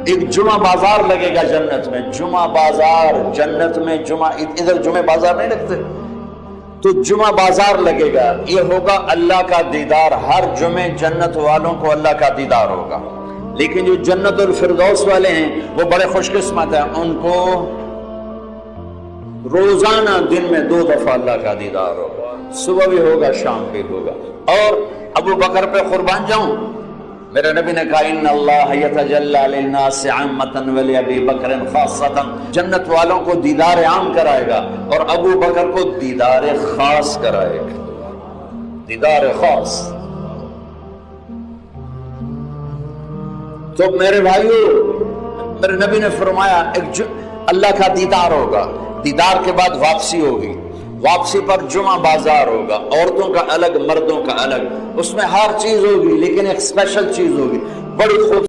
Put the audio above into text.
ایک جمعہ بازار لگے گا جنت میں، جمعہ بازار جنت میں، جمعہ ادھر جمعہ بازار نہیں لگتے، تو جمعہ بازار لگے گا، یہ ہوگا اللہ کا دیدار، ہر جمعے جنت والوں کو اللہ کا دیدار ہوگا۔ لیکن جو جنت الفردوس والے ہیں وہ بڑے خوش قسمت ہیں، ان کو روزانہ دن میں 2 دفعہ اللہ کا دیدار ہوگا، صبح بھی ہوگا شام بھی ہوگا۔ اور ابو بکر پہ قربان جاؤں، میرے نبی نے کہا ان اللہ یتجلی للناس عامۃ ولابی بکر خاصۃ، جنت والوں کو دیدار عام کرائے گا اور ابو بکر کو دیدار خاص کرائے گا، دیدار خاص۔ تو میرے بھائیو، میرے نبی نے فرمایا اللہ کا دیدار ہوگا، دیدار کے بعد واپسی ہوگی، واپسی پر جمعہ بازار ہوگا، عورتوں کا الگ مردوں کا الگ، اس میں ہر چیز ہوگی لیکن ایک اسپیشل چیز ہوگی، بڑی خوب